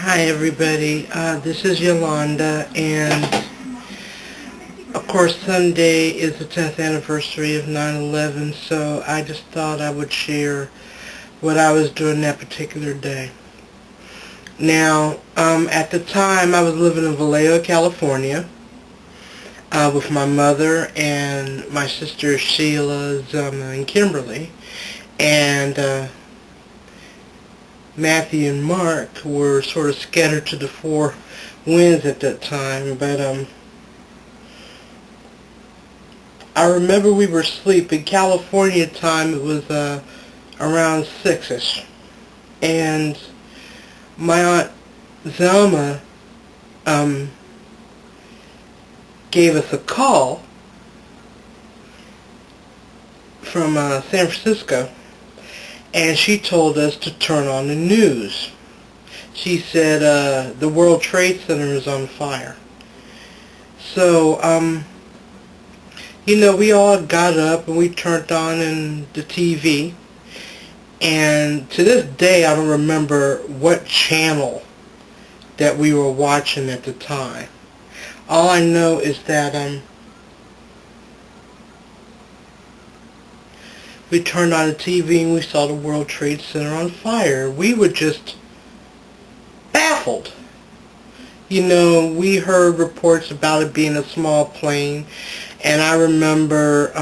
Hi everybody, this is Yolanda, and of course Sunday is the 10th anniversary of 9/11, so I just thought I would share what I was doing that particular day. Now, at the time I was living in Vallejo, California, with my mother and my sisters Sheila, Zelma, and Kimberly, and Matthew and Mark were sort of scattered to the four winds at that time, but I remember we were asleep. In California time it was around 6ish, and my Aunt Zelma gave us a call from San Francisco, and she told us to turn on the news. She said the World Trade Center is on fire. So, we all got up and we turned on the TV. And to this day, I don't remember what channel that we were watching at the time. All I know is that we turned on the TV and we saw the World Trade Center on fire. We were just baffled. We heard reports about it being a small plane, and I remember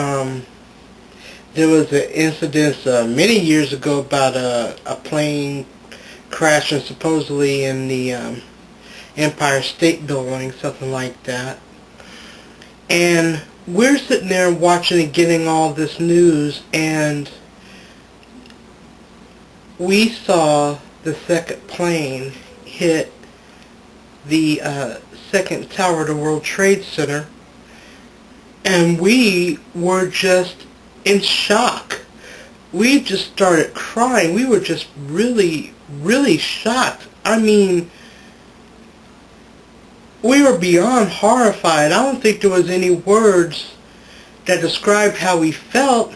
there was an incident many years ago about a plane crashing supposedly in the Empire State Building, something like that. And we're sitting there watching and getting all this news, and we saw the second plane hit the second tower of the World Trade Center, and we were just in shock. We just started crying. We were just really, really shocked. I mean, we were beyond horrified. I don't think there was any words that described how we felt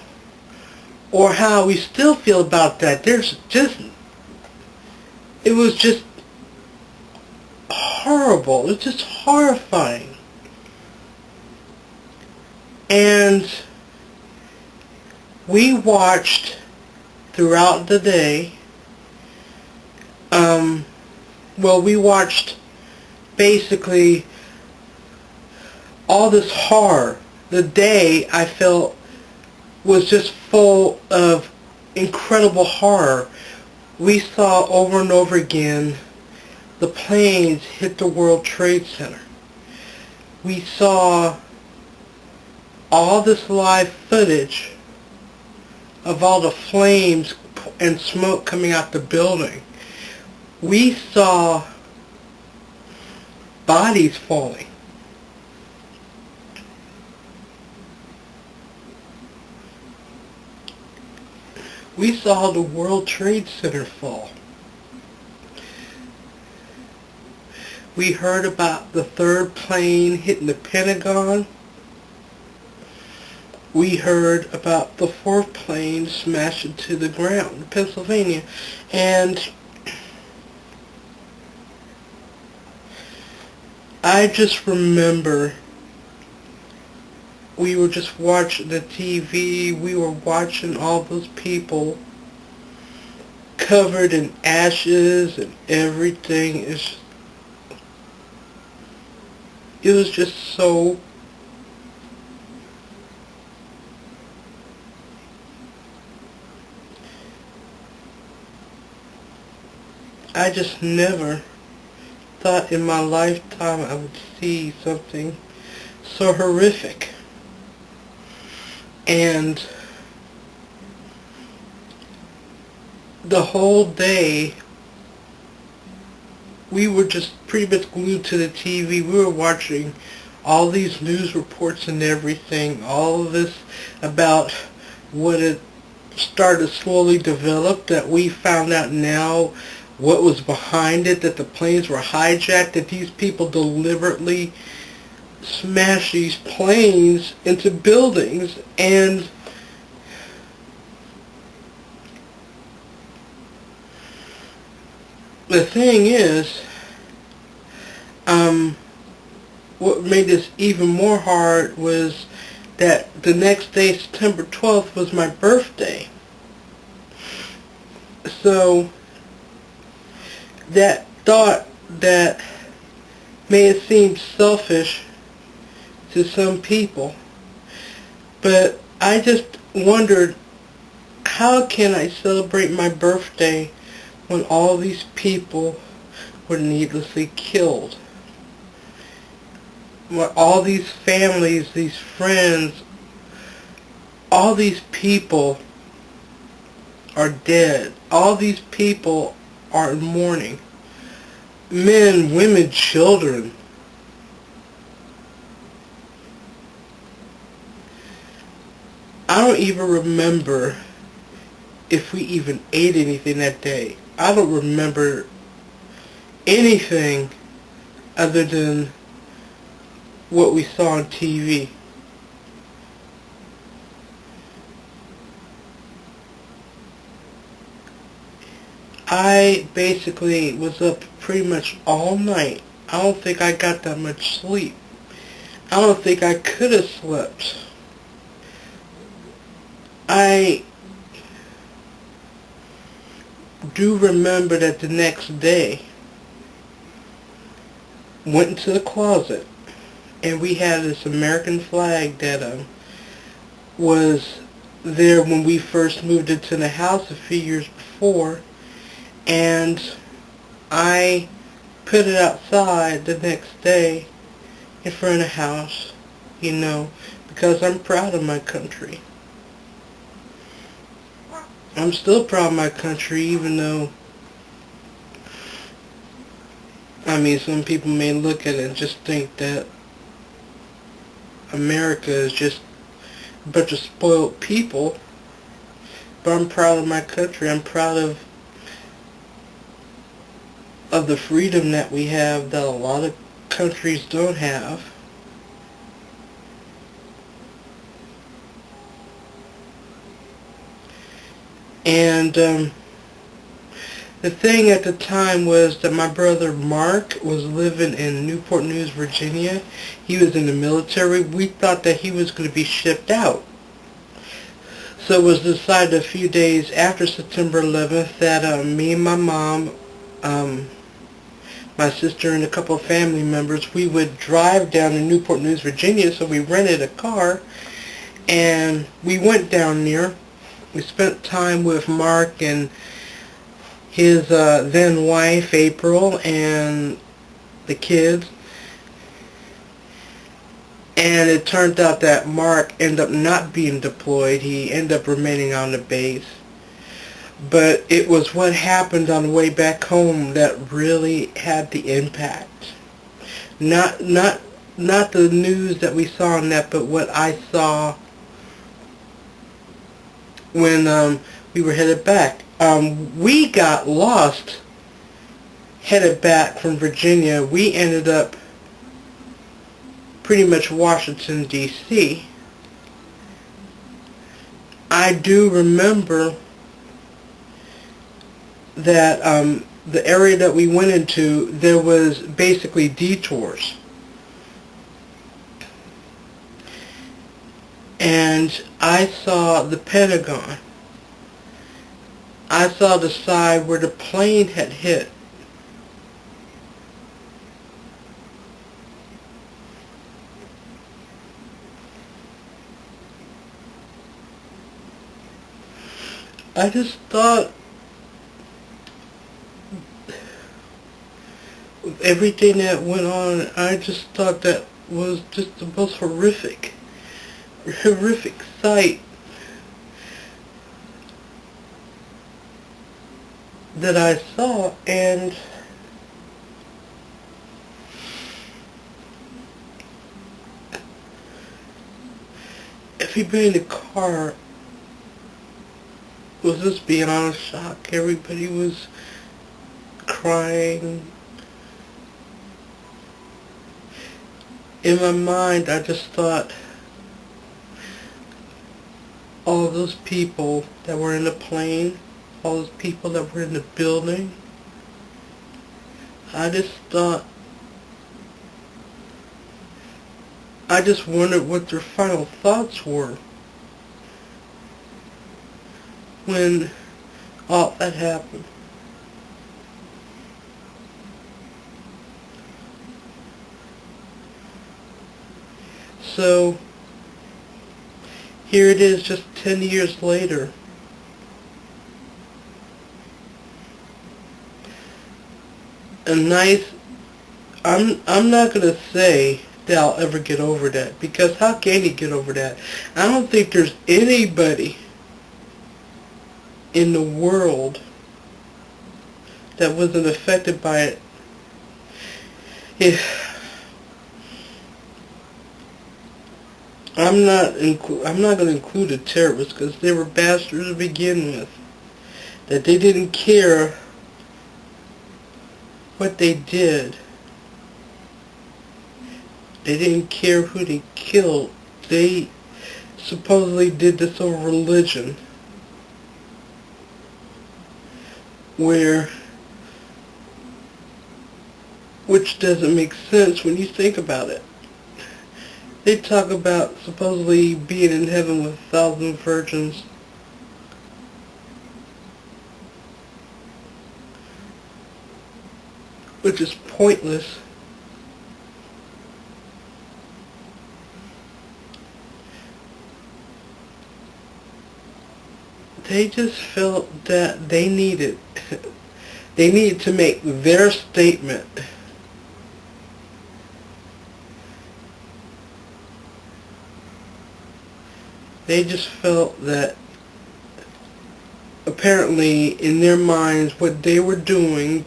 or how we still feel about that. It was just horrible. It was just horrifying. And we watched throughout the day, we watched basically all this horror. The day, I felt, was just full of incredible horror. We saw over and over again the planes hit the World Trade Center. We saw all this live footage of all the flames and smoke coming out the building. We saw bodies falling. We saw the World Trade Center fall. We heard about the third plane hitting the Pentagon. We heard about the fourth plane smashing to the ground in Pennsylvania. And I just remember we were just watching the TV. We were watching all those people covered in ashes and everything. It was just so I just never thought in my lifetime I would see something so horrific. And the whole day we were just pretty much glued to the TV. We were watching all these news reports and everything, all of this about what had started to slowly develop, that we found out now what was behind it, that the planes were hijacked, that these people deliberately smashed these planes into buildings. And the thing is, what made this even more hard was that the next day, September 12th, was my birthday. So that thought that may have seemed selfish to some people, but I just wondered, how can I celebrate my birthday when all these people were needlessly killed? When all these families, these friends, all these people are dead. All these people are in mourning. Men, women, children. I don't even remember if we even ate anything that day. I don't remember anything other than what we saw on TV. I basically was up pretty much all night. I don't think I got that much sleep. I don't think I could have slept. I do remember that the next day, went into the closet, and we had this American flag that was there when we first moved into the house a few years before, and I put it outside the next day in front of the house, you know, because I'm proud of my country. I'm still proud of my country, even though, I mean, some people may look at it and just think that America is just a bunch of spoiled people. But I'm proud of my country. I'm proud of the freedom that we have that a lot of countries don't have. And the thing at the time was that my brother Mark was living in Newport News, Virginia. He was in the military. We thought that he was going to be shipped out. So it was decided a few days after September 11th that me and my mom, my sister and a couple of family members, we would drive down to Newport News, Virginia. So we rented a car and we went down there. We spent time with Mark and his then wife, April, and the kids. And it turned out that Mark ended up not being deployed. He ended up remaining on the base. But it was what happened on the way back home that really had the impact. Not the news that we saw on that, but what I saw when we were headed back. We got lost headed back from Virginia. We ended up pretty much Washington, D.C. I do remember that the area that we went into, there was basically detours. And I saw the Pentagon. I saw the side where the plane had hit. I just thought everything that went on, I just thought that was just the most horrific sight that I saw. And everybody in the car was just beyond shock. Everybody was crying. In my mind, I just thought, all those people that were in the plane, all those people that were in the building, I just thought I just wondered what their final thoughts were when all that happened. So, here it is just 10 years later. A nice, I'm not going to say that I'll ever get over that, because how can you get over that? I don't think there's anybody in the world that wasn't affected by it. I'm not going to include the terrorists, because they were bastards to begin with. That they didn't care what they did. They didn't care who they killed. They supposedly did this over religion, which doesn't make sense when you think about it. They talk about supposedly being in heaven with 1,000 virgins. Which is pointless. They just felt that they needed to make their statement. They just felt that apparently in their minds what they were doing,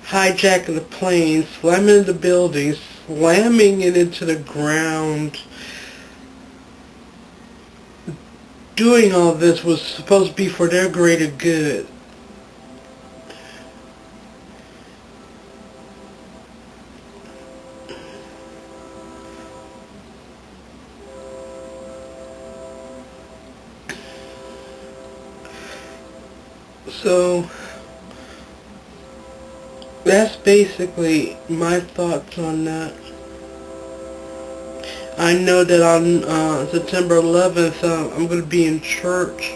hijacking the plane, slamming into buildings, slamming it into the ground, doing all this was supposed to be for their greater good. So, that's basically my thoughts on that. I know that on September 11th, I'm going to be in church.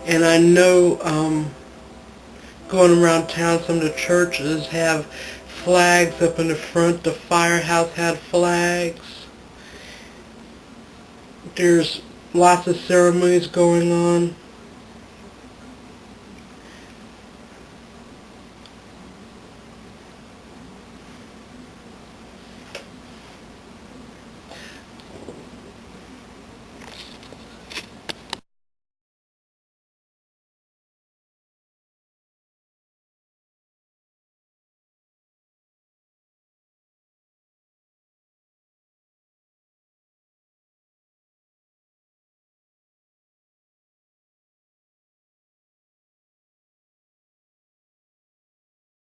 And I know going around town, some of the churches have flags up in the front. The firehouse had flags. There's lots of ceremonies going on.